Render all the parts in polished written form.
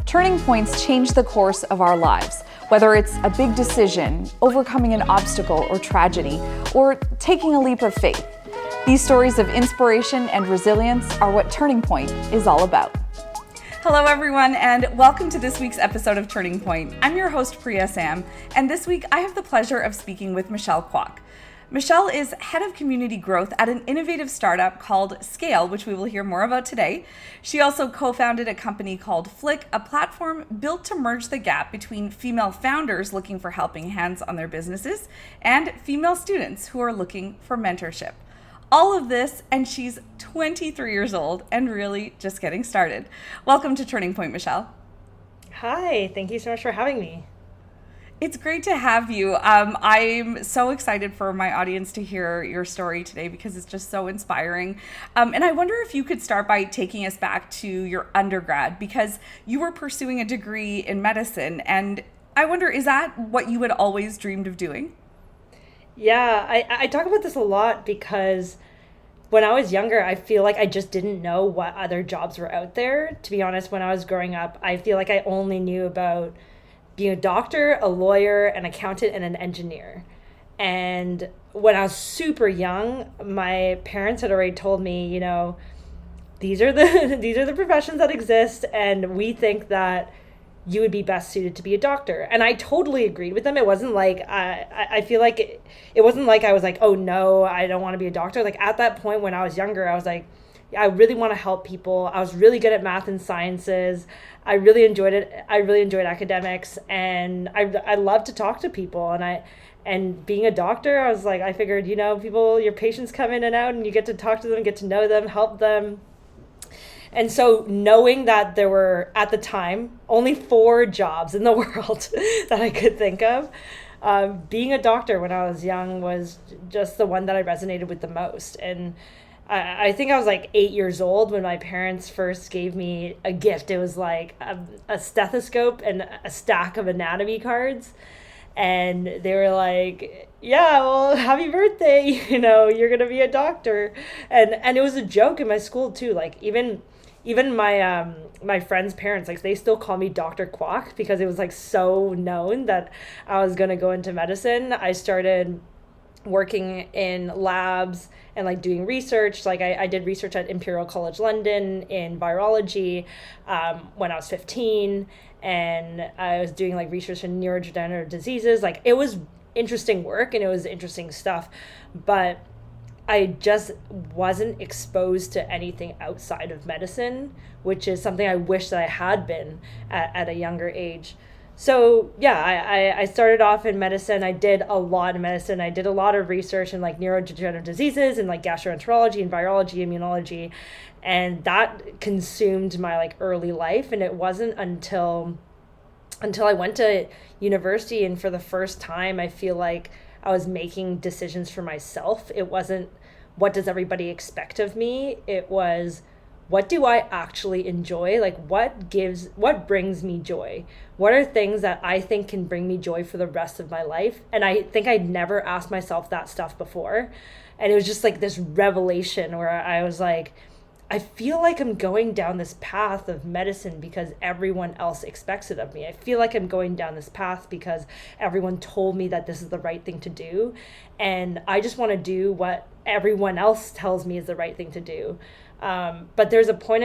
Turning points change the course of our lives, whether it's a big decision, overcoming an obstacle or tragedy, or taking a leap of faith. These stories of inspiration and resilience are what Turning Point is all about. Hello everyone, and welcome to this week's episode of Turning Point. I'm your host, Priya Sam, and this week I have the pleasure of speaking with Michelle Kwok. Michelle is head of community growth at an innovative startup called Scale, which we will hear more about today. She also co-founded a company called Flick, a platform built to merge the gap between female founders looking for helping hands on their businesses and female students who are looking for mentorship. All of this, and she's 23 years old and really just getting started. Welcome to Turning Point, Michelle. Hi, thank you so much for having me. It's great to have you. I'm so excited for my audience to hear your story today because it's just so inspiring. And I wonder if you could start by taking us back to your undergrad, because you were pursuing a degree in medicine. And I wonder, is that what you had always dreamed of doing? Yeah, I talk about this a lot because when I was younger, I feel like I just didn't know what other jobs were out there. To be honest, when I was growing up, I feel like I only knew about being a doctor, a lawyer, an accountant, and an engineer. And when I was super young, my parents had already told me, you know, these are the professions that exist, and we think that you would be best suited to be a doctor. And I totally agreed with them. It wasn't like, I feel like it wasn't like I was like, oh no, I don't want to be a doctor. Like at that point when I was younger, I was like, I really want to help people. I was really good at math and sciences. I really enjoyed it. I really enjoyed academics, and I love to talk to people. And being a doctor, I was like, I figured, you know, people, your patients come in and out, and you get to talk to them, get to know them, help them. And so knowing that there were, at the time, only 4 jobs in the world that I could think of, being a doctor when I was young was just the one that I resonated with the most. And I think I was like 8 years old when my parents first gave me a gift. It was like a stethoscope and a stack of anatomy cards. And they were like, yeah, well, happy birthday. You know, you're going to be a doctor. And it was a joke in my school too. Like even my friends' parents, like they still call me Dr. Kwok because it was like so known that I was going to go into medicine. I started working in labs and like doing research. Like I did research at Imperial College London in virology when I was 15, and I was doing like research in neurodegenerative diseases. Like it was interesting work and it was interesting stuff, but I just wasn't exposed to anything outside of medicine, which is something I wish that I had been at a younger age. So yeah, I started off in medicine. I did a lot in medicine. I did a lot of research in like neurodegenerative diseases and like gastroenterology and virology, immunology, and that consumed my like early life. And it wasn't until I went to university, and for the first time, I feel like I was making decisions for myself. It wasn't what does everybody expect of me. It was, what do I actually enjoy? Like what brings me joy? What are things that I think can bring me joy for the rest of my life? And I think I'd never asked myself that stuff before. And it was just like this revelation where I was like, I feel like I'm going down this path of medicine because everyone else expects it of me. I feel like I'm going down this path because everyone told me that this is the right thing to do. And I just want to do what everyone else tells me is the right thing to do. But there's a point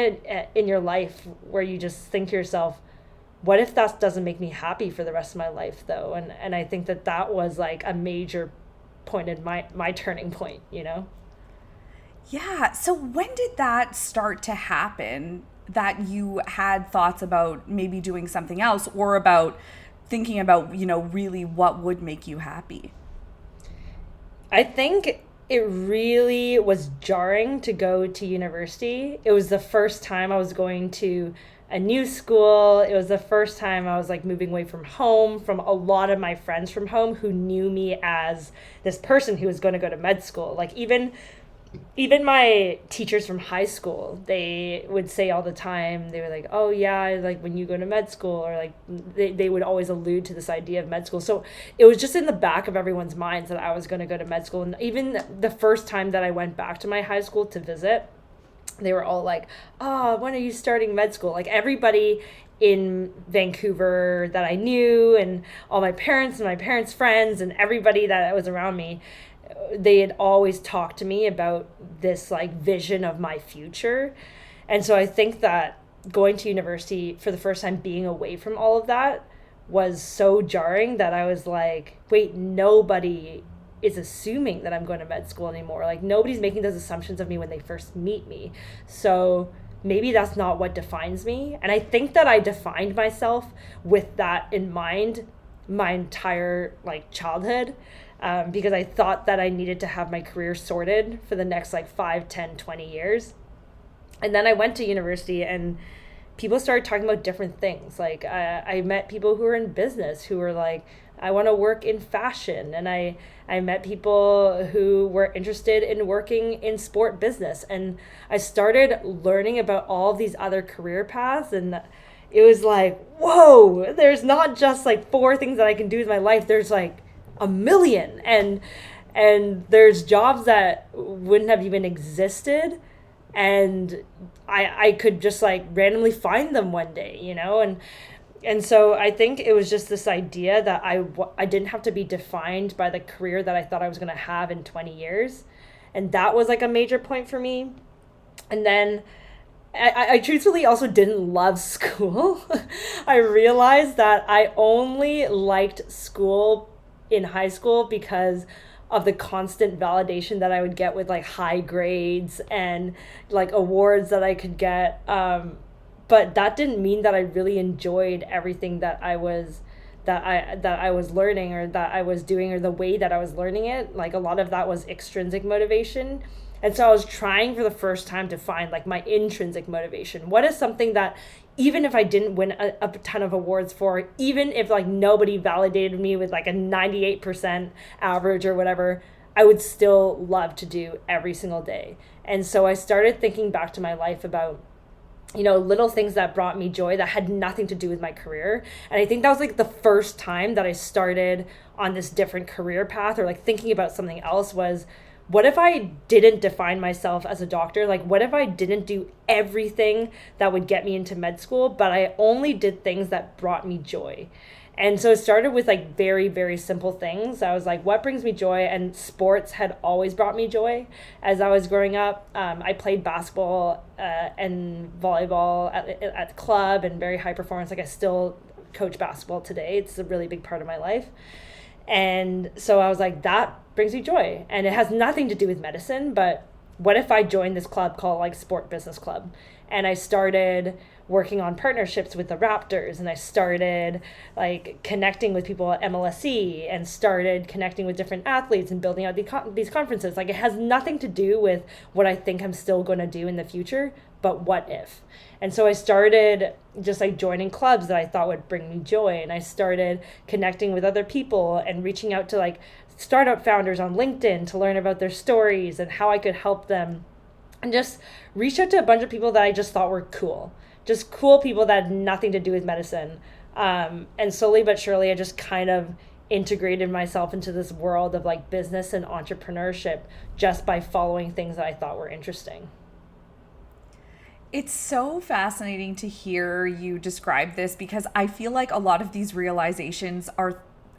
in your life where you just think to yourself, what if that doesn't make me happy for the rest of my life though? And I think that was like a major point in my turning point, you know? Yeah. So when did that start to happen, that you had thoughts about maybe doing something else, or about thinking about, you know, really what would make you happy? I think it really was jarring to go to university. It was the first time I was going to a new school. It was the first time I was like moving away from home, from a lot of my friends from home who knew me as this person who was going to go to med school. Like even my teachers from high school, they would say all the time, they were like, oh yeah, like when you go to med school, or like they would always allude to this idea of med school. So it was just in the back of everyone's minds that I was going to go to med school. And even the first time that I went back to my high school to visit, they were all like, oh, when are you starting med school? Like everybody in Vancouver that I knew, and all my parents and my parents' friends and everybody that was around me, they had always talked to me about this like vision of my future. And so I think that going to university for the first time, being away from all of that, was so jarring that I was like, wait, nobody is assuming that I'm going to med school anymore. Like nobody's making those assumptions of me when they first meet me. So maybe that's not what defines me. And I think that I defined myself with that in mind my entire like childhood, because I thought that I needed to have my career sorted for the next like 5, 10, 20 years. And then I went to university and people started talking about different things. Like I met people who were in business who were like, I want to work in fashion. And I met people who were interested in working in sport business. And I started learning about all these other career paths. And it was like, whoa, there's not just like 4 things that I can do with my life. There's like a million. And there's jobs that wouldn't have even existed. And I could just like randomly find them one day, you know? And so I think it was just this idea that I didn't have to be defined by the career that I thought I was going to have in 20 years. And that was like a major point for me. And then I truthfully also didn't love school. I realized that I only liked school in high school because of the constant validation that I would get with like high grades and like awards that I could get. But that didn't mean that I really enjoyed everything that I was learning or that I was doing or the way that I was learning it. Like a lot of that was extrinsic motivation. And so I was trying for the first time to find like my intrinsic motivation. What is something that even if I didn't win a ton of awards for, even if like nobody validated me with like a 98% average or whatever, I would still love to do every single day. And so I started thinking back to my life about, you know, little things that brought me joy that had nothing to do with my career. And I think that was like the first time that I started on this different career path or like thinking about something else was, what if I didn't define myself as a doctor? Like, what if I didn't do everything that would get me into med school, but I only did things that brought me joy? And so it started with like very, very simple things. I was like, what brings me joy? And sports had always brought me joy as I was growing up. I played basketball and volleyball at the club and very high performance. Like I still coach basketball today. It's a really big part of my life. And so I was like, that brings me joy. And it has nothing to do with medicine, but what if I joined this club called like Sport Business Club? And I started working on partnerships with the Raptors, and I started like connecting with people at MLSE and started connecting with different athletes and building out these conferences. Like it has nothing to do with what I think I'm still going to do in the future, but what if? And so I started just like joining clubs that I thought would bring me joy. And I started connecting with other people and reaching out to like startup founders on LinkedIn to learn about their stories and how I could help them. And just reach out to a bunch of people that I just thought were cool. Just cool people that had nothing to do with medicine. And slowly but surely, I just kind of integrated myself into this world of like business and entrepreneurship just by following things that I thought were interesting. It's so fascinating to hear you describe this because I feel like a lot of these realizations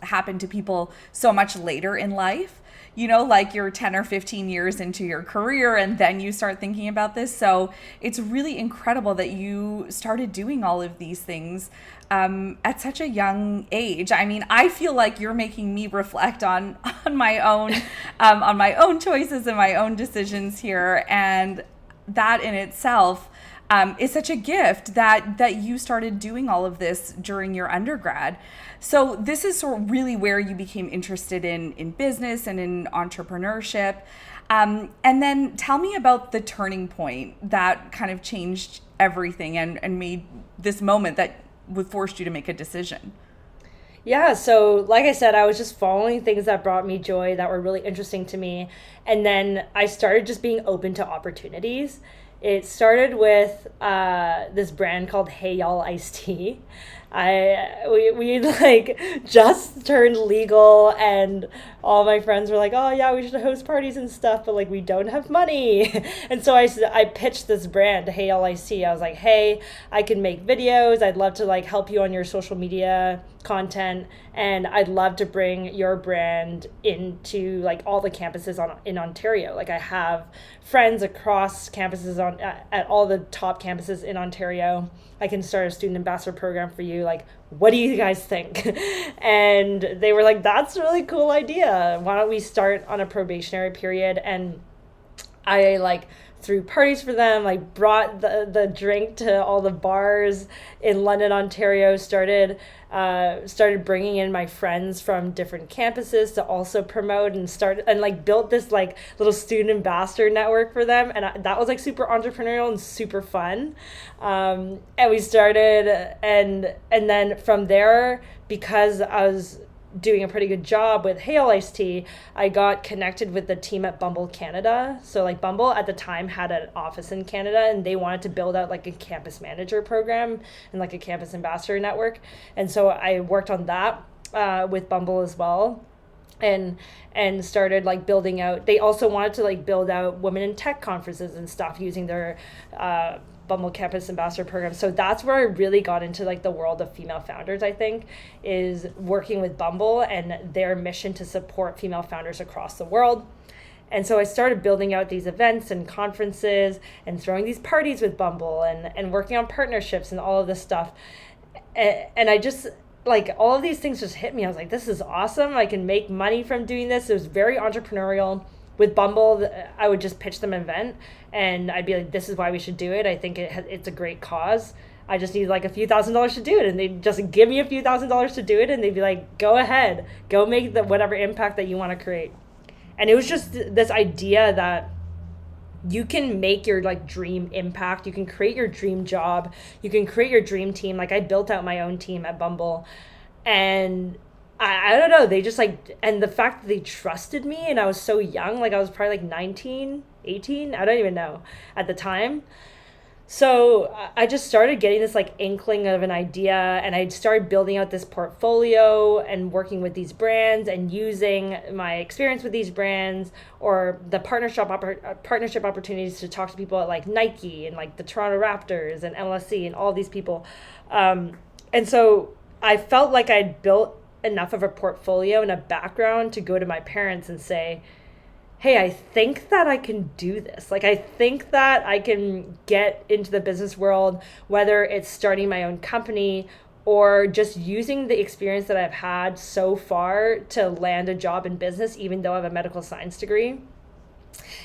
happen to people so much later in life. You know, like you're 10 or 15 years into your career and then you start thinking about this. So it's really incredible that you started doing all of these things at such a young age. I mean, I feel like you're making me reflect on my own choices and my own decisions here. And that in itself is such a gift that you started doing all of this during your undergrad. So this is sort of really where you became interested in business and in entrepreneurship. And then tell me about the turning point that kind of changed everything and made this moment that would forced you to make a decision. Yeah, so like I said, I was just following things that brought me joy, that were really interesting to me. And then I started just being open to opportunities. It started with this brand called Hey Y'all Iced Tea. we like just turned legal, and all my friends were like, oh yeah, we should host parties and stuff, but like we don't have money. And so I pitched this brand to Hey LIC. I was like, hey, I can make videos. I'd love to like help you on your social media content, and I'd love to bring your brand into like all the campuses in Ontario. Like I have friends across campuses at all the top campuses in Ontario. I can start a student ambassador program for you. Like, what do you guys think? And they were like, that's a really cool idea. Why don't we start on a probationary period? And I like threw parties for them, like brought the drink to all the bars in London, Ontario, started bringing in my friends from different campuses to also promote, and like built this like little student ambassador network for them. And that was like super entrepreneurial and super fun. And we started, and then from there, because I was doing a pretty good job with Hey LIC, I got connected with the team at Bumble Canada. So like Bumble at the time had an office in Canada, and they wanted to build out like a campus manager program and like a campus ambassador network. And so I worked on that with Bumble as well, and started like building out. They also wanted to like build out women in tech conferences and stuff using their Bumble Campus Ambassador program. So that's where I really got into like the world of female founders, I think, is working with Bumble and their mission to support female founders across the world. And so I started building out these events and conferences and throwing these parties with Bumble and working on partnerships and all of this stuff. And I just, like, all of these things just hit me. I was like, this is awesome. I can make money from doing this. It was very entrepreneurial. With Bumble, I would just pitch them an event, and I'd be like, this is why we should do it. I think it's a great cause. I just need like a few $1,000s to do it. And they'd just give me a few $1,000s to do it. And they'd be like, go ahead, go make whatever impact that you want to create. And it was just this idea that you can make your like dream impact. You can create your dream job. You can create your dream team. Like I built out my own team at Bumble, and I don't know, they just like, and the fact that they trusted me, and I was so young, like I was probably like 19, 18, I don't even know at the time. So I just started getting this like inkling of an idea, and I started building out this portfolio and working with these brands and using my experience with these brands or the partnership opportunities to talk to people at like Nike and like the Toronto Raptors and MLSE and all these people. And so I felt like I'd built enough of a portfolio and a background to go to my parents and say, hey, I think that I can do this. Like, I think that I can get into the business world, whether it's starting my own company or just using the experience that I've had so far to land a job in business, even though I have a medical science degree.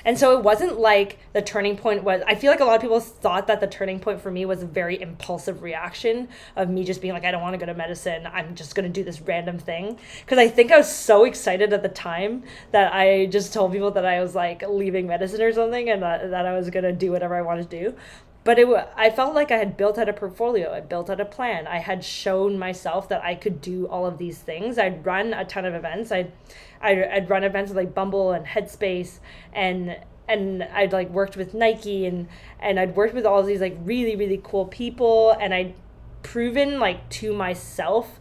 And so it wasn't like the turning point was, I feel like a lot of people thought that the turning point for me was a very impulsive reaction of me just being like, I don't want to go to medicine. I'm just going to do this random thing. Because I think I was so excited at the time that I just told people that I was like leaving medicine or something, and that I was going to do whatever I wanted to do. But I felt like I had built out a portfolio. I built out a plan. I had shown myself that I could do all of these things. I'd run a ton of events. I'd run events with like Bumble and Headspace, and I'd like worked with Nike, and I'd worked with all of these like really, really cool people, and I'd proven like to myself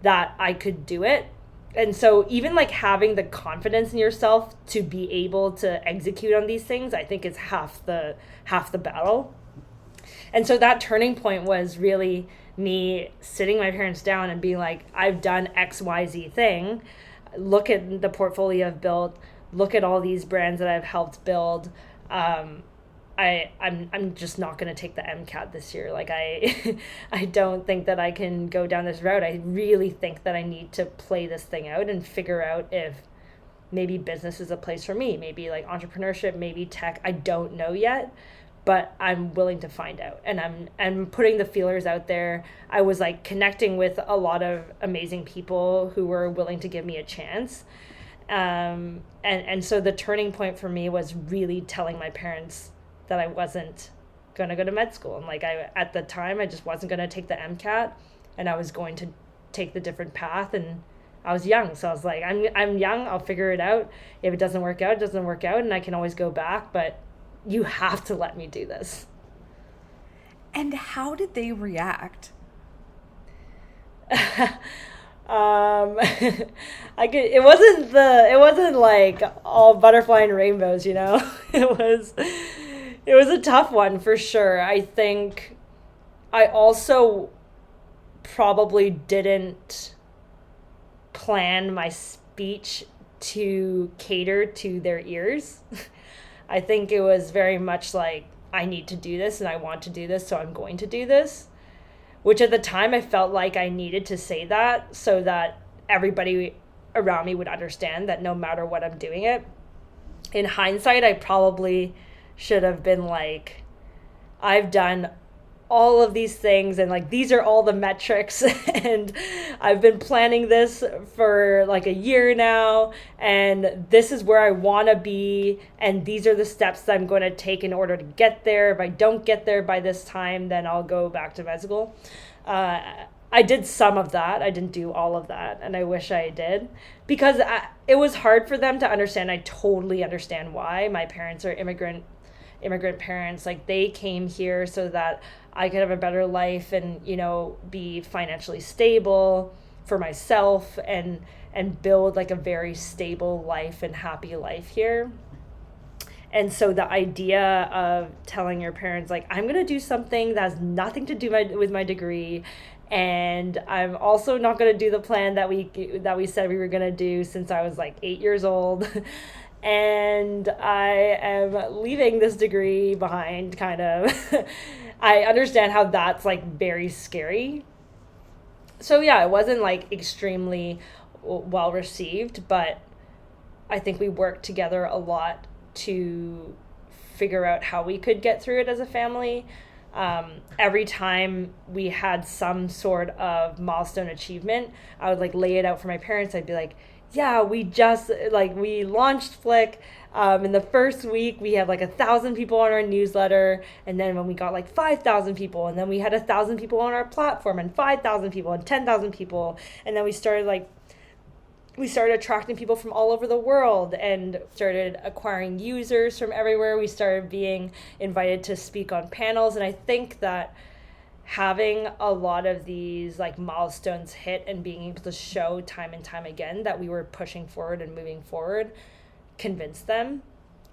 that I could do it. And so even like having the confidence in yourself to be able to execute on these things, I think is half the battle. And so that turning point was really me sitting my parents down and being like, I've done XYZ thing. Look at the portfolio I've built. Look at all these brands that I've helped build. I'm just not going to take the MCAT this year. Like I don't think that I can go down this route. I really think that I need to play this thing out and figure out if maybe business is a place for me. Maybe like entrepreneurship, maybe tech. I don't know yet, but I'm willing to find out, and I'm putting the feelers out there. I was like connecting with a lot of amazing people who were willing to give me a chance. And so the turning point for me was really telling my parents that I wasn't going to go to med school. And like at the time, I just wasn't going to take the MCAT, and I was going to take the different path. And I was young. So I was like, I'm young. I'll figure it out. If it doesn't work out, it doesn't work out. And I can always go back, but you have to let me do this. And how did they react? it wasn't like all butterfly and rainbows, you know. It was a tough one for sure. I think I also probably didn't plan my speech to cater to their ears. I think it was very much like, I need to do this and I want to do this, so I'm going to do this. Which at the time I felt like I needed to say that so that everybody around me would understand that no matter what, I'm doing it. In hindsight, I probably should have been like, I've done all of these things and like these are all the metrics and I've been planning this for like a year now and this is where I want to be and these are the steps that I'm going to take in order to get there. If I don't get there by this time, then I'll go back to med school. I did some of that. I didn't do all of that, and I wish I did, because it was hard for them to understand. I totally understand why. My parents are immigrant parents. Like, they came here so that I could have a better life and, you know, be financially stable for myself and build like a very stable life and happy life here. And so the idea of telling your parents, like, I'm going to do something that has nothing to do with my degree, and I'm also not going to do the plan that we said we were going to do since I was like 8 years old. And I am leaving this degree behind, kind of. I understand how that's like very scary. So yeah, it wasn't like extremely well received, but I think we worked together a lot to figure out how we could get through it as a family. Every time we had some sort of milestone achievement, I would like lay it out for my parents. I'd be like, yeah, we launched Flick. In the first week, we had like 1,000 people on our newsletter. And then when we got like 5,000 people, and then we had 1,000 people on our platform, and 5,000 people, and 10,000 people. And then we started attracting people from all over the world and started acquiring users from everywhere. We started being invited to speak on panels. And I think that having a lot of these like milestones hit and being able to show time and time again that we were pushing forward and moving forward convinced them.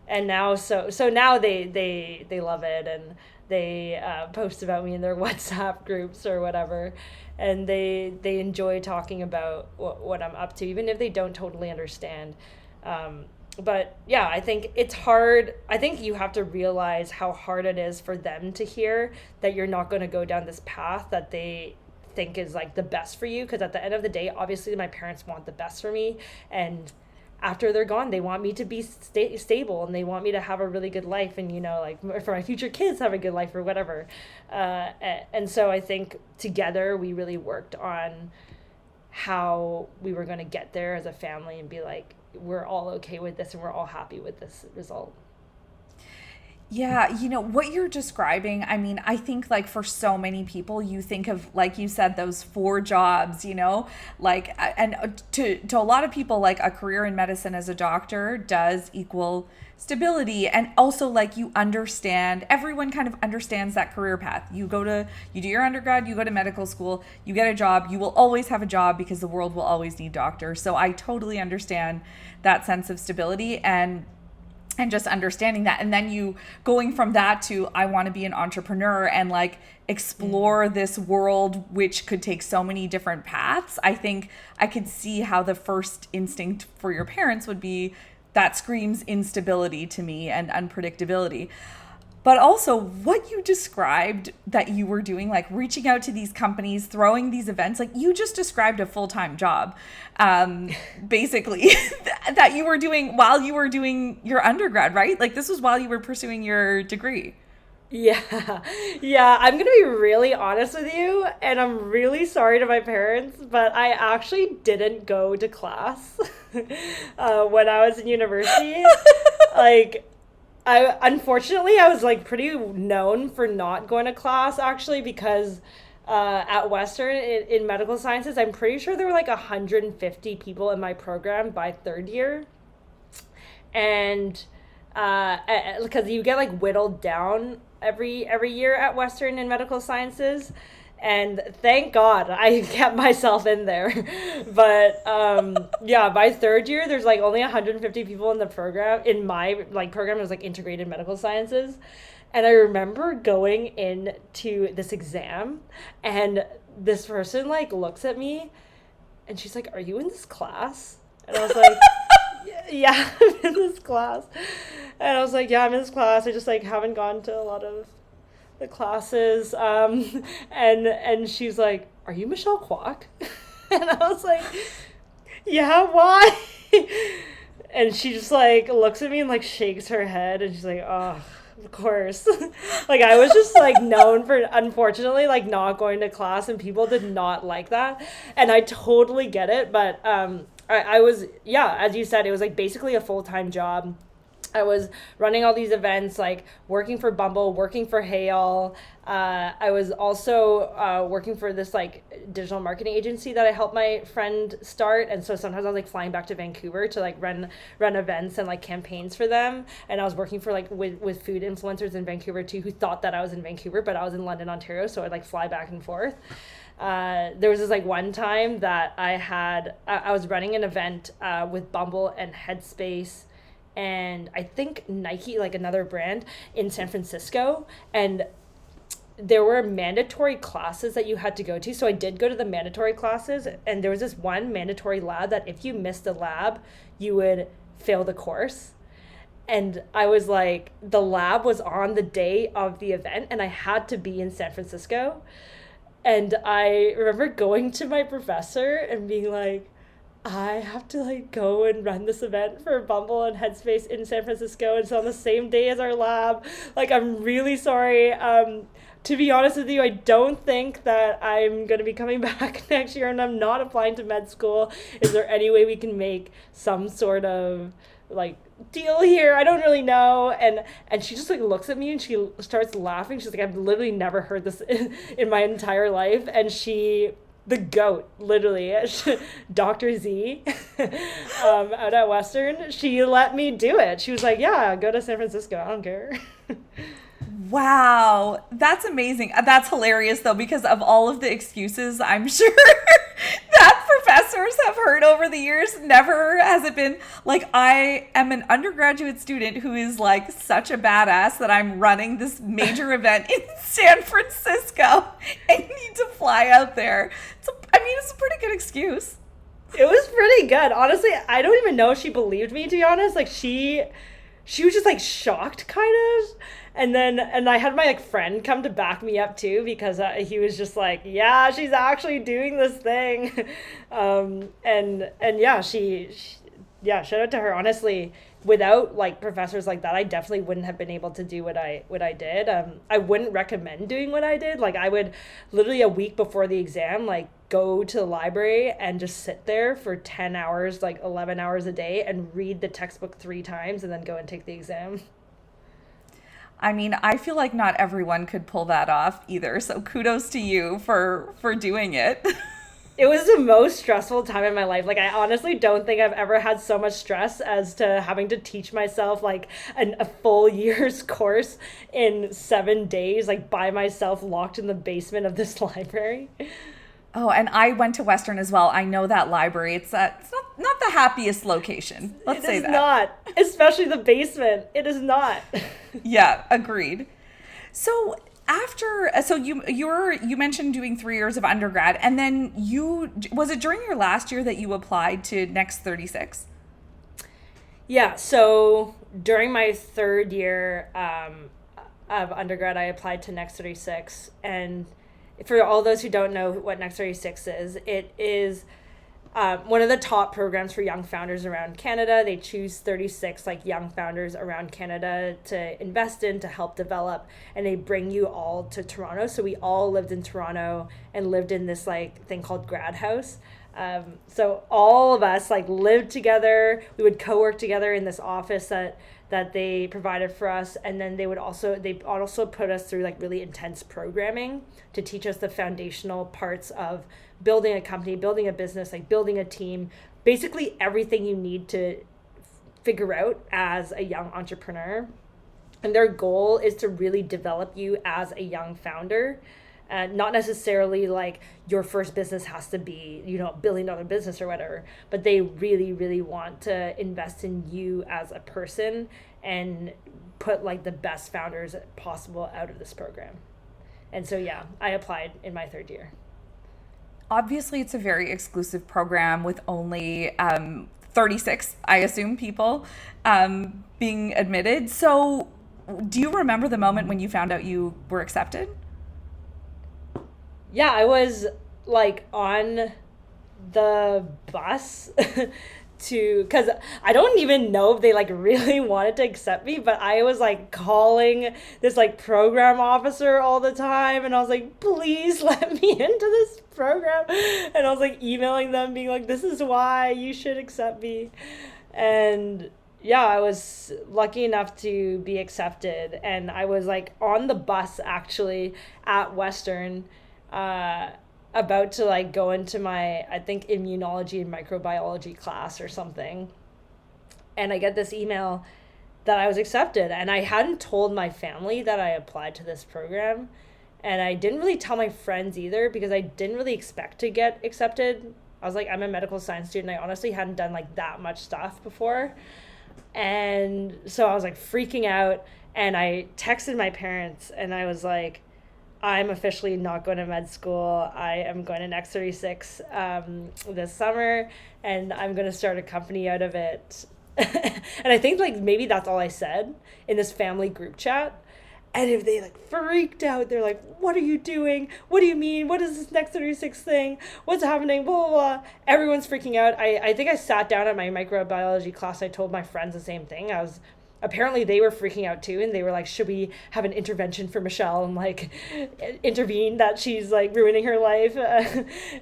And now so now they love it, and they post about me in their WhatsApp groups or whatever, and they enjoy talking about what I'm up to, even if they don't totally understand. But yeah, I think it's hard. I think you have to realize how hard it is for them to hear that you're not going to go down this path that they think is like the best for you. Because at the end of the day, obviously my parents want the best for me, and after they're gone, they want me to be stable, and they want me to have a really good life, and, you know, like for my future kids have a good life or whatever. And so I think together we really worked on how we were going to get there as a family and be like, we're all okay with this and we're all happy with this result. Yeah, you know, what you're describing, I mean, I think like for so many people, you think of, like you said, those 4 jobs, you know, like, and to a lot of people, like a career in medicine as a doctor does equal stability. And also, like, you understand, everyone kind of understands that career path. You do your undergrad, you go to medical school, you get a job, you will always have a job because the world will always need doctors. So I totally understand that sense of stability and just understanding that. And then you going from that to, I want to be an entrepreneur and like explore this world, which could take so many different paths. I think I could see how the first instinct for your parents would be, that screams instability to me and unpredictability. But also what you described that you were doing, like reaching out to these companies, throwing these events, like you just described a full-time job, basically, that you were doing while you were doing your undergrad, right? Like this was while you were pursuing your degree. Yeah. I'm going to be really honest with you, and I'm really sorry to my parents, but I actually didn't go to class when I was in university. Like, unfortunately, I was like pretty known for not going to class, actually, because at Western in medical sciences, I'm pretty sure there were like 150 people in my program by third year. And because you get like whittled down every year at Western in medical sciences. And thank God I kept myself in there. But yeah, by third year, there's like only 150 people in the program. In my like program, it was like integrated medical sciences. And I remember going into this exam, and this person like looks at me and she's like, "Are you in this class?" And I was like, "Yeah, I'm in this class." And I was like, "Yeah, I'm in this class. I just like haven't gone to a lot of the classes." And she's like, "Are you Michelle Kwok?" And I was like, "Yeah, why?" And she just like looks at me and like shakes her head, and she's like, "Oh, of course." Like I was just like known for, unfortunately, like not going to class, and people did not like that. And I totally get it, but I was, yeah, as you said, it was like basically a full-time job. I was running all these events, like working for Bumble, working for Hale. I was also working for this like digital marketing agency that I helped my friend start. And so sometimes I was like flying back to Vancouver to like run events and like campaigns for them. And I was working for like with food influencers in Vancouver too, who thought that I was in Vancouver, but I was in London, Ontario. So I'd like fly back and forth. There was this like one time that I was running an event with Bumble and Headspace and I think Nike, like another brand, in San Francisco. And there were mandatory classes that you had to go to. So I did go to the mandatory classes, and there was this one mandatory lab that if you missed the lab, you would fail the course. And I was like, the lab was on the day of the event, and I had to be in San Francisco. And I remember going to my professor and being like, "I have to like go and run this event for Bumble and Headspace in San Francisco. It's on the same day as our lab. Like, I'm really sorry. To be honest with you, I don't think that I'm going to be coming back next year, and I'm not applying to med school. Is there any way we can make some sort of like deal here? I don't really know." And she just like looks at me and she starts laughing. She's like, "I've literally never heard this in my entire life." And the goat, literally, Dr. Z, out at Western, she let me do it. She was like, "Yeah, go to San Francisco. I don't care." Wow, that's amazing. That's hilarious, though, because of all of the excuses I'm sure that professors have heard over the years, never has it been like, "I am an undergraduate student who is like such a badass that I'm running this major event in San Francisco and need to fly out there." It's a pretty good excuse. It was pretty good. Honestly, I don't even know if she believed me, to be honest. Like, she was just like shocked, kind of. And I had my like friend come to back me up too, because he was just like, "Yeah, she's actually doing this thing." And yeah, yeah, shout out to her. Honestly, without like professors like that, I definitely wouldn't have been able to do what I did. I wouldn't recommend doing what I did. Like, I would literally a week before the exam, like go to the library and just sit there for 10 hours, like 11 hours a day, and read the textbook 3 times and then go and take the exam. I mean, I feel like not everyone could pull that off either. So kudos to you for doing it. It was the most stressful time in my life. Like, I honestly don't think I've ever had so much stress as to having to teach myself like a full year's course in 7 days, like by myself, locked in the basement of this library. Oh, and I went to Western as well. I know that library. It's not the happiest location. Let's say that. It is not, especially the basement. It is not. Yeah, agreed. So you mentioned doing 3 years of undergrad, and then was it during your last year that you applied to Next 36? Yeah, so during my third year of undergrad, I applied to Next 36, and for all those who don't know what Next 36 is, it is one of the top programs for young founders around Canada. They choose 36 like young founders around Canada to invest in, to help develop, and they bring you all to Toronto. So we all lived in Toronto and lived in this like thing called Grad House. So all of us like lived together. We would co-work together in this office that they provided for us, and then they also put us through like really intense programming to teach us the foundational parts of building a company, building a business, like building a team, basically everything you need to figure out as a young entrepreneur. And their goal is to really develop you as a young founder. Not necessarily like your first business has to be, you know, $1 billion business or whatever, but they really, really want to invest in you as a person and put like the best founders possible out of this program. And so, yeah, I applied in my 3rd year. Obviously, it's a very exclusive program with only 36, I assume, people being admitted. So do you remember the moment when you found out you were accepted? Yeah, I was like on the bus because I don't even know if they like really wanted to accept me, but I was like calling this like program officer all the time, and I was like, please let me into this program. And I was like emailing them being like, this is why you should accept me. And yeah, I was lucky enough to be accepted, and I was like on the bus actually at Western, about to like go into my, I think, immunology and microbiology class or something. And I get this email that I was accepted, and I hadn't told my family that I applied to this program. And I didn't really tell my friends either because I didn't really expect to get accepted. I was like, I'm a medical science student. I honestly hadn't done like that much stuff before. And so I was like freaking out, and I texted my parents and I was like, I'm officially not going to med school. I am going to Next 36 this summer, and I'm going to start a company out of it. And I think like maybe that's all I said in this family group chat. And if they like freaked out, they're like, what are you doing? What do you mean? What is this Next 36 thing? What's happening? Blah, blah, blah. Everyone's freaking out. I think I sat down at my microbiology class. I told my friends the same thing. Apparently they were freaking out too, and they were like, should we have an intervention for Michelle and like intervene that she's like ruining her life?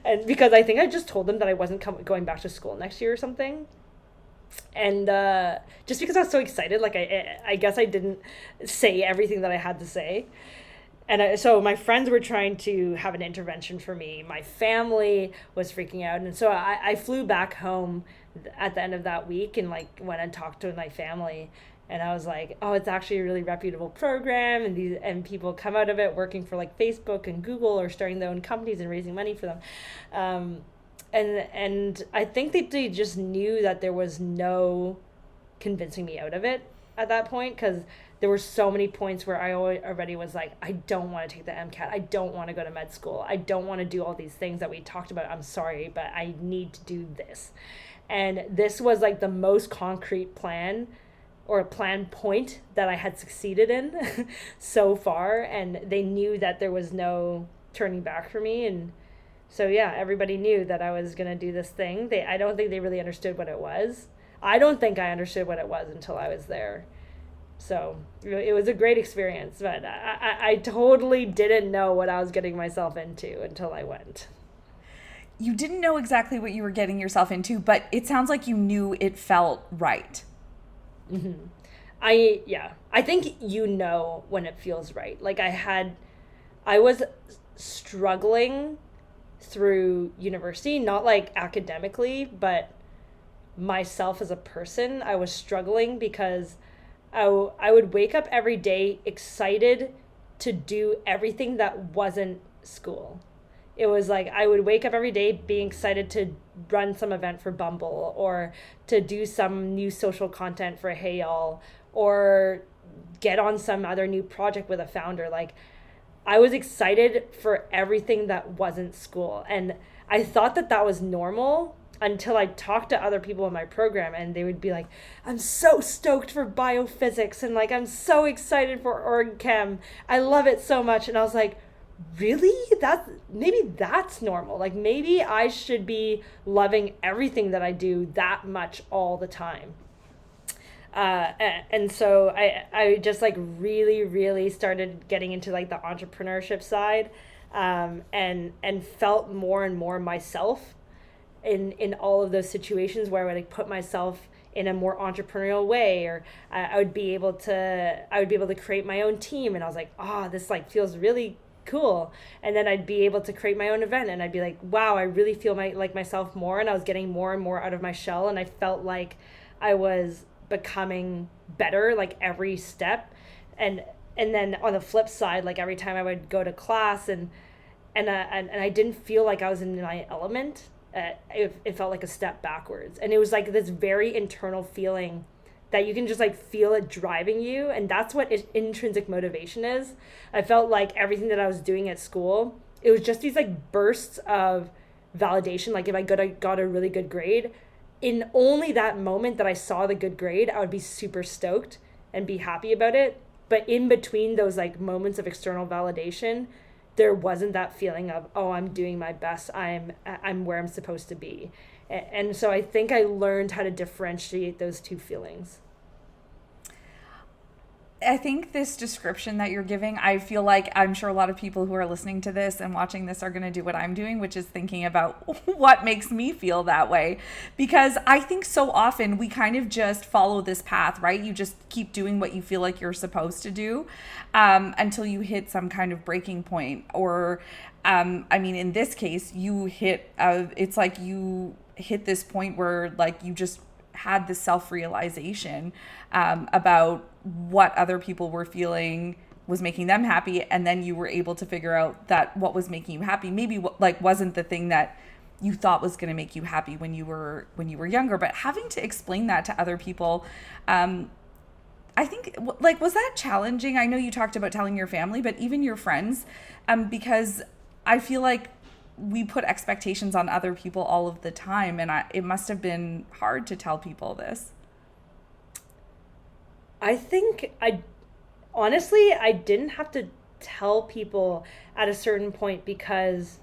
And because I think I just told them that I wasn't going back to school next year or something. And just because I was so excited, like I guess I didn't say everything that I had to say. And so my friends were trying to have an intervention for me. My family was freaking out. And so I flew back home at the end of that week and like went and talked to my family. And I was like, oh, it's actually a really reputable program, and people come out of it working for like Facebook and Google or starting their own companies and raising money for them. And I think they just knew that there was no convincing me out of it at that point, because there were so many points where I already was like, I don't want to take the MCAT. I don't want to go to med school. I don't want to do all these things that we talked about. I'm sorry, but I need to do this. And this was like the most concrete plan or plan point that I had succeeded in so far. And they knew that there was no turning back for me. And so, yeah, everybody knew that I was going to do this thing. I don't think they really understood what it was. I don't think I understood what it was until I was there. So it was a great experience, but I totally didn't know what I was getting myself into until I went. You didn't know exactly what you were getting yourself into, but it sounds like you knew it felt right. Mm-hmm. I think you know when it feels right. Like I was struggling through university, not like academically, but myself as a person. I was struggling because I would wake up every day excited to do everything that wasn't school. It was like I would wake up every day being excited to run some event for Bumble, or to do some new social content for Hey Y'all, or get on some other new project with a founder. Like I was excited for everything that wasn't school. And I thought that was normal until I talked to other people in my program, and they would be like, I'm so stoked for biophysics, and like I'm so excited for org chem. I love it so much. And I was like, really? Maybe that's normal. Like maybe I should be loving everything that I do that much all the time. And so I just like really, really started getting into like the entrepreneurship side, and felt more and more myself in all of those situations where I would like put myself in a more entrepreneurial way, or I would be able to create my own team. And I was like, this like feels really cool. And then I'd be able to create my own event, and I'd be like, wow, I really feel like myself more. And I was getting more and more out of my shell, and I felt like I was becoming better like every step. And then on the flip side, like every time I would go to class and and I didn't feel like I was in my element. It felt like a step backwards, and it was like this very internal feeling that you can just like feel it driving you, and that's what intrinsic motivation is. I felt like everything that I was doing at school, it was just these like bursts of validation. Like if I got a really good grade, in only that moment that I saw the good grade, I would be super stoked and be happy about it. But in between those like moments of external validation, there wasn't that feeling of, oh, I'm doing my best, I'm where I'm supposed to be. And so I think I learned how to differentiate those two feelings. I think this description that you're giving, I feel like I'm sure a lot of people who are listening to this and watching this are going to do what I'm doing, which is thinking about what makes me feel that way. Because I think so often we kind of just follow this path, right? You just keep doing what you feel like you're supposed to do until you hit some kind of breaking point. Or, I mean, in this case, you hit, it's like you hit this point where like you just had this self-realization about what other people were feeling was making them happy, and then you were able to figure out that what was making you happy maybe like wasn't the thing that you thought was going to make you happy when you were younger. But having to explain that to other people, I think, like, was that challenging? I know you talked about telling your family, but even your friends, because I feel like we put expectations on other people all of the time, and it must have been hard to tell people this. I think honestly, I didn't have to tell people at a certain point because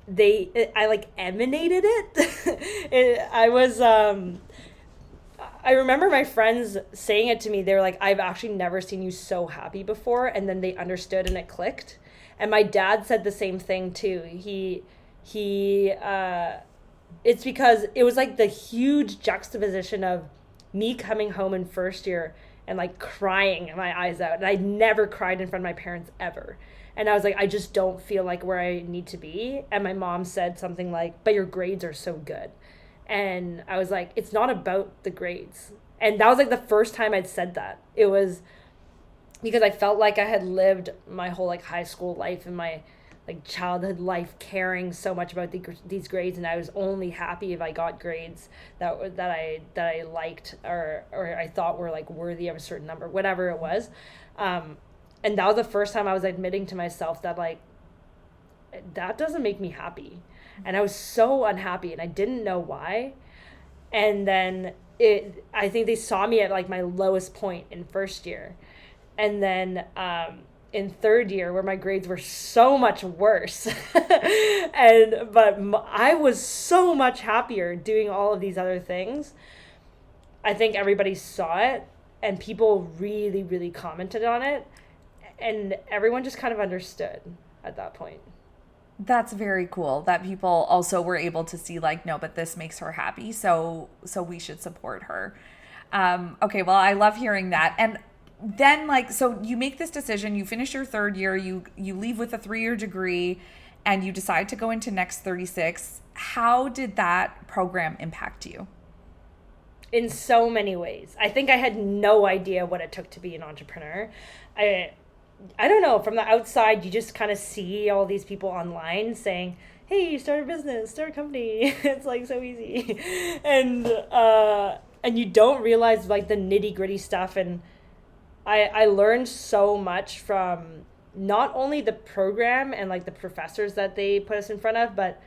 I like emanated it. I remember my friends saying it to me. They were like, I've actually never seen you so happy before. And then they understood and it clicked. And my dad said the same thing too. It's because it was like the huge juxtaposition of me coming home in first year and like crying my eyes out. And I never cried in front of my parents ever. And I was like, I just don't feel like where I need to be. And my mom said something like, but your grades are so good. And I was like, it's not about the grades. And that was like the first time I'd said that. It was because I felt like I had lived my whole like high school life and my like childhood life caring so much about these grades, and I was only happy if I got grades that I liked or I thought were like worthy of a certain number, whatever it was. And that was the first time I was admitting to myself that like that doesn't make me happy, and I was so unhappy and I didn't know why. And then I think they saw me at like my lowest point in first year, and then in third year where my grades were so much worse but I was so much happier doing all of these other things. I think everybody saw it and people really, really commented on it, and everyone just kind of understood at that point. That's very cool that people also were able to see like, no, but this makes her happy, so we should support her. Okay, well, I love hearing that. And then like, so you make this decision, you finish your third year, you leave with a 3-year degree, and you decide to go into Next 36. How did that program impact you? In so many ways. I think I had no idea what it took to be an entrepreneur. I don't know, from the outside, you just kind of see all these people online saying, hey, start a business, start a company. It's like so easy. And you don't realize like the nitty gritty stuff. And I learned so much from not only the program and like the professors that they put us in front of, but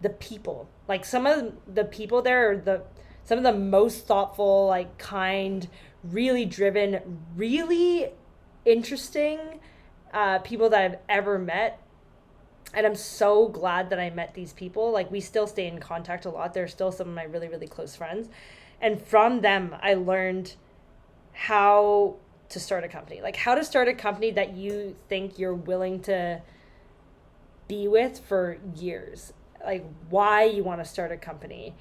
the people. Like some of the people there are some of the most thoughtful, like kind, really driven, really interesting people that I've ever met. And I'm so glad that I met these people. Like we still stay in contact a lot. They're still some of my really, really close friends. And from them, I learned how to start a company, like how to start a company that you think you're willing to be with for years, like why you want to start a company,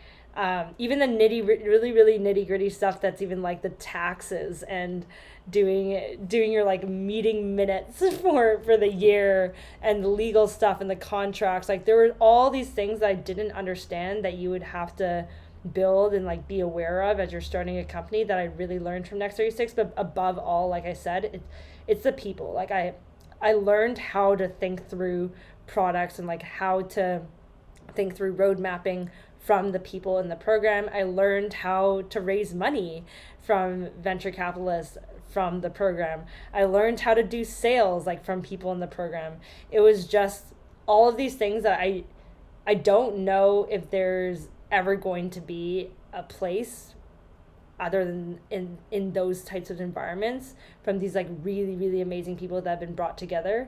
even the really nitty gritty stuff that's even like the taxes and doing your like meeting minutes for the year and the legal stuff and the contracts. Like there were all these things that I didn't understand that you would have to build and like be aware of as you're starting a company that I really learned from Next 36. But above all, like I said, it's the people. Like I learned how to think through products and like how to think through road mapping from the people in the program. I learned how to raise money from venture capitalists from the program. I learned how to do sales like from people in the program. It was just all of these things that I don't know if there's ever going to be a place other than in those types of environments from these like really, really amazing people that have been brought together,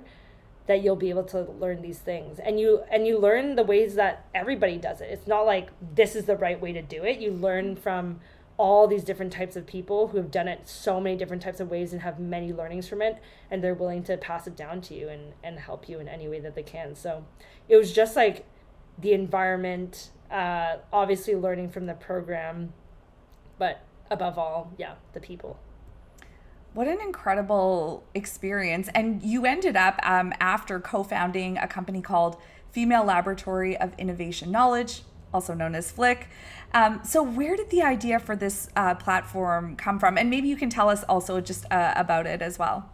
that you'll be able to learn these things. And you learn the ways that everybody does it. It's not like this is the right way to do it. You learn from all these different types of people who have done it so many different types of ways and have many learnings from it, and they're willing to pass it down to you and help you in any way that they can. So it was just like the environment, obviously learning from the program, but above all, yeah, the people. What an incredible experience. And you ended up after co-founding a company called Female Laboratory of Innovation Knowledge, also known as Flick. So where did the idea for this platform come from? And maybe you can tell us also just about it as well.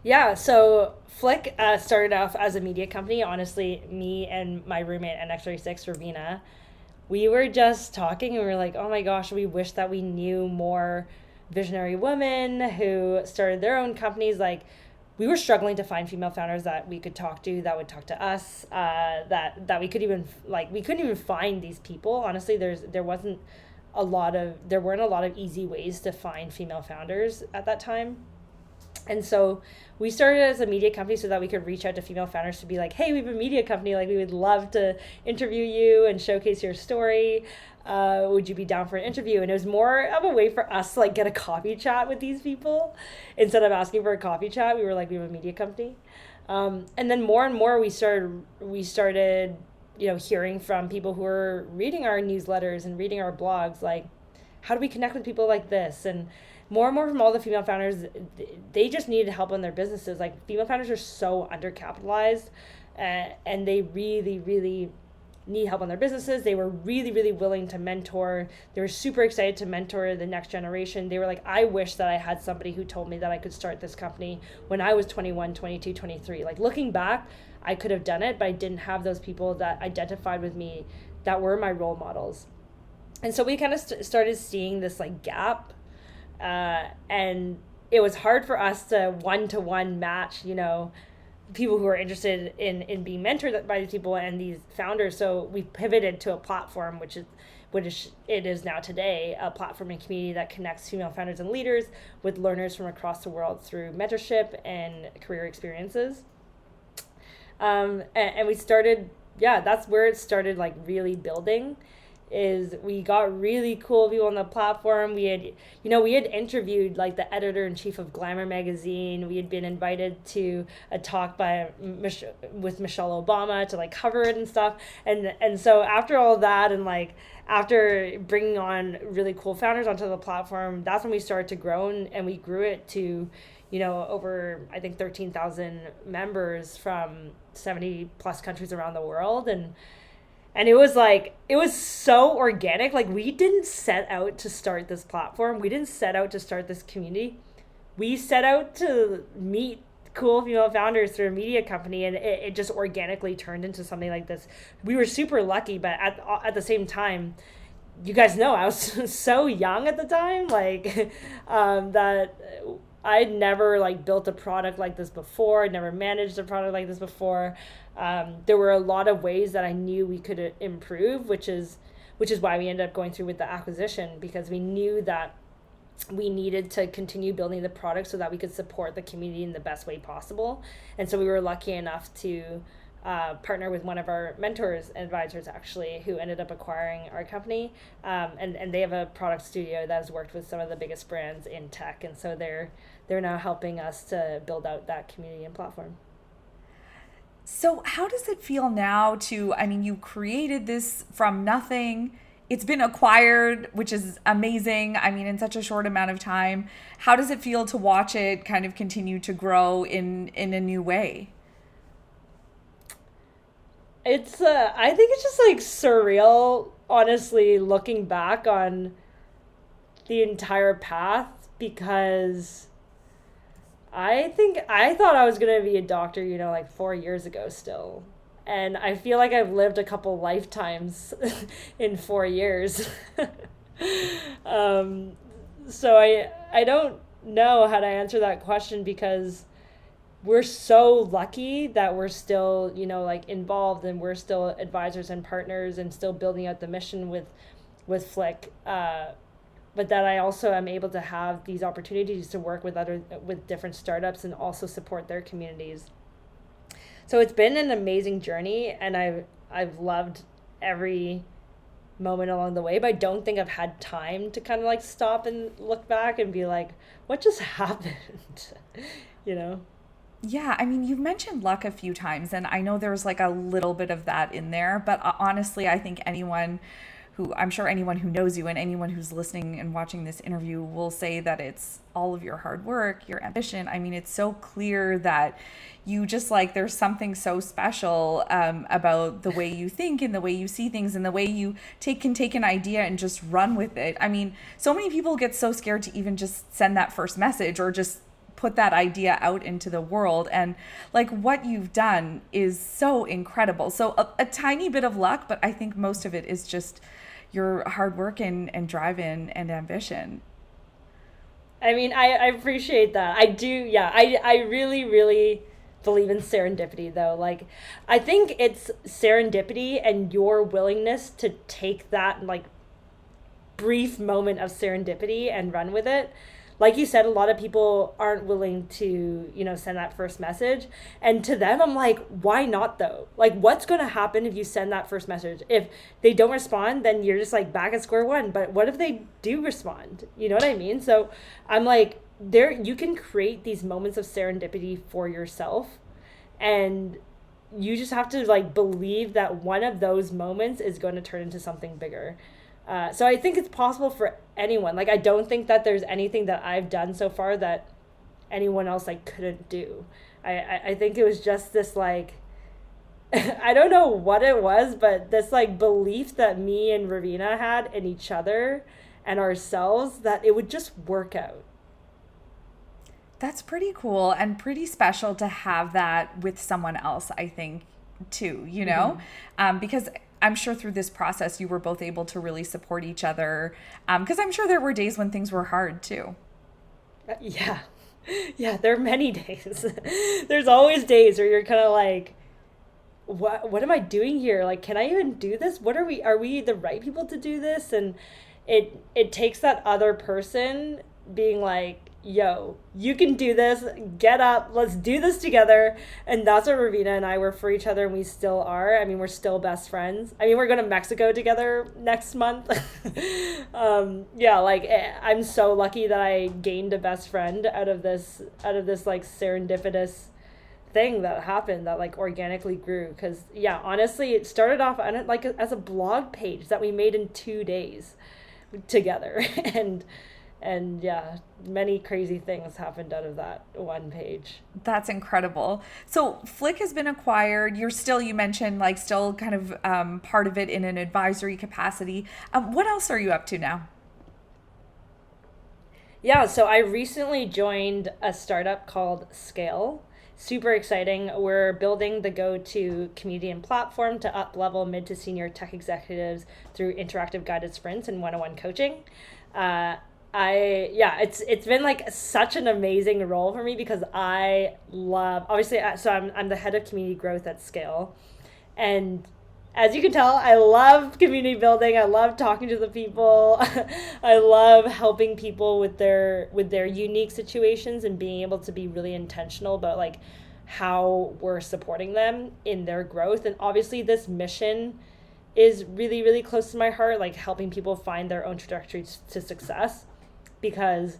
Yeah, so Flick started off as a media company. Honestly, me and my roommate at X36, Ravina, we were just talking and we were like, oh my gosh, we wish that we knew more visionary women who started their own companies. Like, we were struggling to find female founders that we could talk to, that would talk to us, that we could even, like, we couldn't even find these people. Honestly, there weren't a lot of easy ways to find female founders at that time. And so we started as a media company so that we could reach out to female founders to be like, hey, we have a media company. Like, we would love to interview you and showcase your story. Would you be down for an interview? And it was more of a way for us to like get a coffee chat with these people. Instead of asking for a coffee chat, we were like, we have a media company. And then more and more we started, hearing from people who were reading our newsletters and reading our blogs, like, how do we connect with people like this? And more from all the female founders, they just needed help in their businesses. Like, female founders are so undercapitalized, and they really, really need help on their businesses. They were really, really willing to mentor. They were super excited to mentor the next generation. They were like, I wish that I had somebody who told me that I could start this company when I was 21, 22, 23. Like, looking back, I could have done it, but I didn't have those people that identified with me, that were my role models. And so we kind of started seeing this like gap, and it was hard for us to one-to-one match, people who are interested in being mentored by these people and these founders. So we pivoted to a platform, which it is now today, a platform and community that connects female founders and leaders with learners from across the world through mentorship and career experiences. And we started, that's where it started, like, really building. Is we got really cool people on the platform. We had interviewed like the editor-in-chief of Glamour magazine. We had been invited to a talk with Michelle Obama to like cover it and stuff. And so after all that, and like after bringing on really cool founders onto the platform, that's when we started to grow, and we grew it to, over, I think, 13,000 members from 70 plus countries around the world. And it was so organic. Like, we didn't set out to start this platform. We didn't set out to start this community. We set out to meet cool female founders through a media company, and it just organically turned into something like this. We were super lucky, but at the same time, you guys know I was so young at the time, like, that I'd never like built a product like this before. I'd never managed a product like this before. There were a lot of ways that I knew we could improve, which is why we ended up going through with the acquisition, because we knew that we needed to continue building the product so that we could support the community in the best way possible. And so we were lucky enough to partner with one of our mentors and advisors, actually, who ended up acquiring our company. And they have a product studio that has worked with some of the biggest brands in tech. And so they're now helping us to build out that community and platform. So how does it feel now you created this from nothing. It's been acquired, which is amazing. In such a short amount of time. How does it feel to watch it kind of continue to grow in a new way? It's, I think it's just like surreal, honestly, looking back on the entire path, because I thought I was going to be a doctor, like 4 years ago still. And I feel like I've lived a couple lifetimes in 4 years. um, so I don't know how to answer that question because we're so lucky that we're still, like involved, and we're still advisors and partners and still building out the mission with Flick. But that I also am able to have these opportunities to work with different startups and also support their communities. So it's been an amazing journey, and I've loved every moment along the way, but I don't think I've had time to kind of like stop and look back and be like, what just happened? you know? Yeah, I mean, you've mentioned luck a few times, and I know there's like a little bit of that in there, but honestly, I think I'm sure anyone who knows you and anyone who's listening and watching this interview will say that it's all of your hard work, your ambition. I mean, it's so clear that you just like, there's something so special about the way you think and the way you see things and the way you can take an idea and just run with it. I mean, so many people get so scared to even just send that first message or just put that idea out into the world, and like what you've done is so incredible. So a tiny bit of luck, but I think most of it is just your hard work and drive and ambition. I mean, I appreciate that. I do, yeah. I really, really believe in serendipity, though. Like, I think it's serendipity and your willingness to take that, like, brief moment of serendipity and run with it. Like you said, a lot of people aren't willing to, send that first message. And to them, I'm like, why not though? Like, what's going to happen if you send that first message? If they don't respond, then you're just like back at square one. But what if they do respond? You know what I mean? So I'm like, you can create these moments of serendipity for yourself. And you just have to like believe that one of those moments is going to turn into something bigger. So I think it's possible for anyone. Like, I don't think that there's anything that I've done so far that anyone else like couldn't do. I think it was just this like, I don't know what it was, but this like belief that me and Ravina had in each other and ourselves that it would just work out. That's pretty cool and pretty special to have that with someone else, I think, too, because I'm sure through this process you were both able to really support each other, because I'm sure there were days when things were hard too. Yeah, there are many days. There's always days where you're kind of like, what am I doing here? Like, can I even do this? Are we the right people to do this? And it takes that other person being like, yo, you can do this, get up, let's do this together. And that's what Ravina and I were for each other, and we still are. I mean, we're still best friends. I mean, we're going to Mexico together next month. I'm so lucky that I gained a best friend out of this like serendipitous thing that happened that like organically grew. Because honestly, it started off like as a blog page that we made in 2 days together. And many crazy things happened out of that one page. That's incredible. So Flick has been acquired. You mentioned like still kind of part of it in an advisory capacity. What else are you up to now? Yeah, so I recently joined a startup called Scale. Super exciting. We're building the go-to community and platform to up-level mid to senior tech executives through interactive guided sprints and one-on-one coaching. It's been like such an amazing role for me because I love, obviously, so I'm the head of community growth at Scale, and as you can tell, I love community building. I love talking to the people. I love helping people with their unique situations and being able to be really intentional about like how we're supporting them in their growth. And obviously this mission is really, really close to my heart, like helping people find their own trajectory to success. Because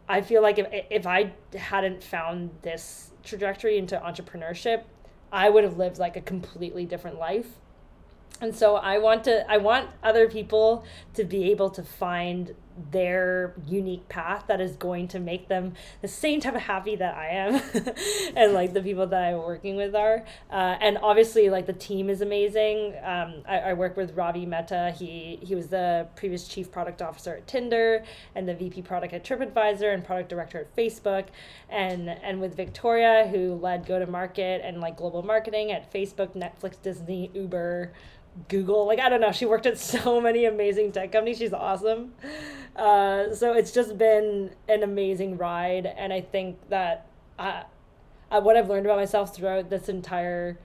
I feel like if I hadn't found this trajectory into entrepreneurship, I would have lived like a completely different life. And so I want other people to be able to find their unique path that is going to make them the same type of happy that I am and like the people that I'm working with are. And obviously like the team is amazing. I work with Ravi Mehta. He was the previous chief product officer at Tinder and the VP product at TripAdvisor and product director at Facebook. And with Victoria, who led go-to-market and like global marketing at Facebook, Netflix, Disney, Uber, Google. Like, I don't know. She worked at so many amazing tech companies. She's awesome. So it's just been an amazing ride. And I think that what I've learned about myself throughout this entire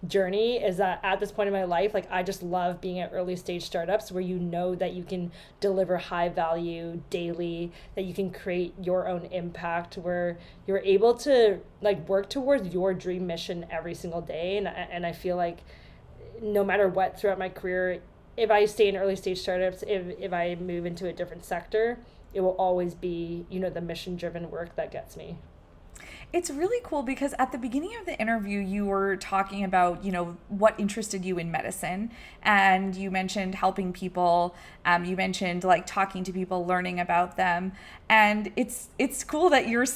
journey is that at this point in my life, like, I just love being at early stage startups where you know that you can deliver high value daily, that you can create your own impact, where you're able to like work towards your dream mission every single day. And I feel like no matter what throughout my career, if I stay in early stage startups, if I move into a different sector, it will always be, you know, the mission driven work that gets me. It's really cool because at the beginning of the interview, you were talking about, you know, what interested you in medicine, and you mentioned helping people. You mentioned like talking to people, learning about them, and it's cool that you're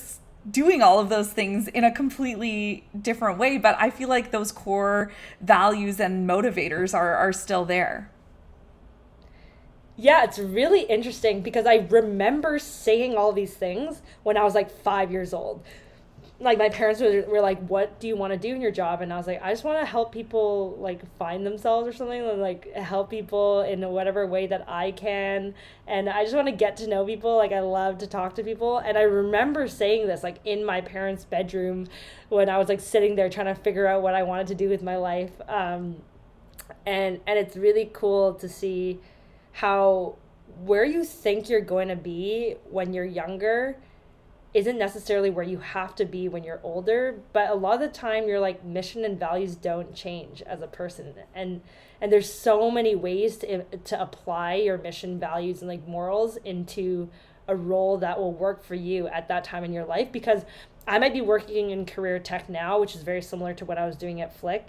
doing all of those things in a completely different way. But I feel like those core values and motivators are still there. Yeah, it's really interesting because I remember saying all these things when I was like 5 years old. Like my parents were like, what do you want to do in your job? And I was like, I just want to help people like find themselves or something, and like help people in whatever way that I can. And I just want to get to know people. Like I love to talk to people. And I remember saying this like in my parents' bedroom when I was like sitting there trying to figure out what I wanted to do with my life. And it's really cool to see how where you think you're going to be when you're younger isn't necessarily where you have to be when you're older, but a lot of the time your like mission and values don't change as a person, and there's so many ways to apply your mission, values, and like morals into a role that will work for you at that time in your life. Because I might be working in career tech now, which is very similar to what I was doing at Flick,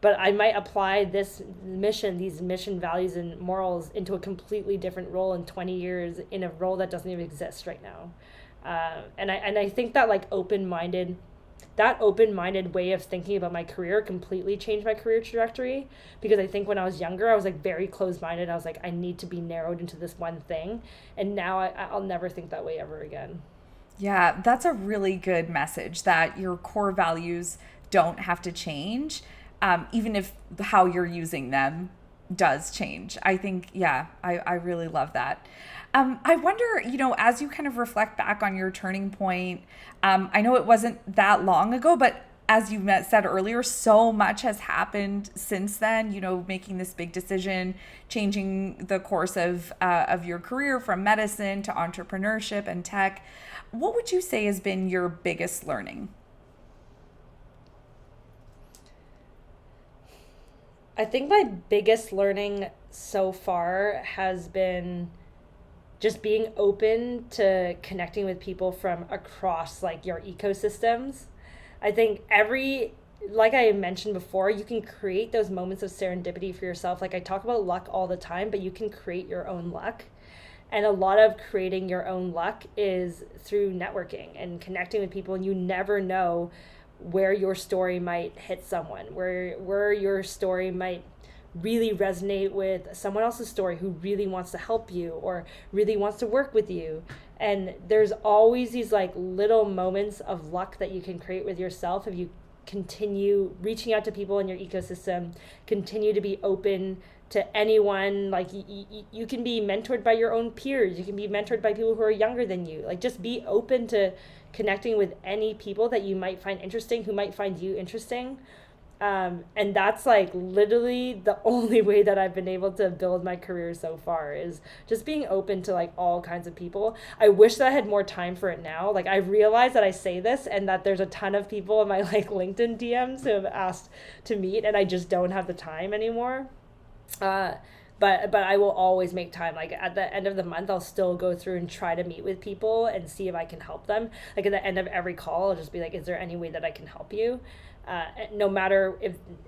but I might apply these mission values and morals into a completely different role in 20 years in a role that doesn't even exist right now. And I think that like open-minded way of thinking about my career completely changed my career trajectory, because I think when I was younger, I was like very closed-minded. I was like, I need to be narrowed into this one thing. And now I'll never think that way ever again. Yeah, that's a really good message, that your core values don't have to change, even if how you're using them does change. I think, yeah, I really love that. I wonder, you know, as you kind of reflect back on your turning point, I know it wasn't that long ago, but as you said earlier, so much has happened since then, you know, making this big decision, changing the course of your career from medicine to entrepreneurship and tech. What would you say has been your biggest learning? I think my biggest learning so far has been just being open to connecting with people from across like your ecosystems. I think like I mentioned before, you can create those moments of serendipity for yourself. Like I talk about luck all the time, but you can create your own luck. And a lot of creating your own luck is through networking and connecting with people. And you never know where your story might hit someone, where your story might really resonate with someone else's story who really wants to help you or really wants to work with you. And there's always these like little moments of luck that you can create with yourself if you continue reaching out to people in your ecosystem, continue to be open to anyone. Like you can be mentored by your own peers, you can be mentored by people who are younger than you. Like just be open to connecting with any people that you might find interesting, who might find you interesting. And that's like literally the only way that I've been able to build my career so far, is just being open to like all kinds of people. I wish that I had more time for it now. Like I realize that I say this and that there's a ton of people in my like LinkedIn DMs who have asked to meet, and I just don't have the time anymore. But I will always make time. Like at the end of the month, I'll still go through and try to meet with people and see if I can help them. Like at the end of every call, I'll just be like, is there any way that I can help you? No matter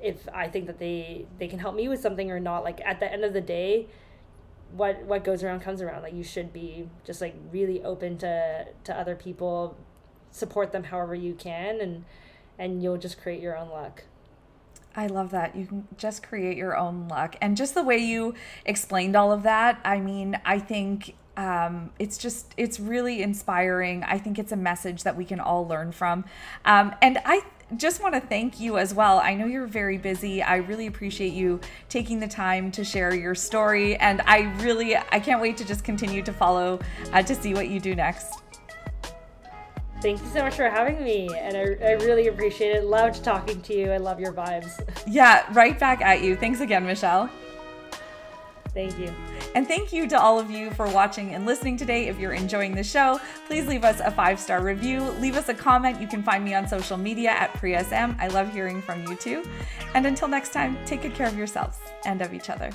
if I think that they can help me with something or not. Like at the end of the day, what goes around comes around. Like, you should be just like really open to other people, support them however you can, and you'll just create your own luck. I love that. You can just create your own luck. And just the way you explained all of that, I mean, I think it's really inspiring. I think it's a message that we can all learn from. And I just want to thank you as well. I know you're very busy. I really appreciate you taking the time to share your story. And I can't wait to just continue to follow to see what you do next. Thank you so much for having me, and I really appreciate it. Loved talking to you. I love your vibes. Yeah, right back at you. Thanks again, Michelle. Thank you. And thank you to all of you for watching and listening today. If you're enjoying the show, please leave us a 5-star review. Leave us a comment. You can find me on social media at PriyaSM. I love hearing from you too. And until next time, take good care of yourselves and of each other.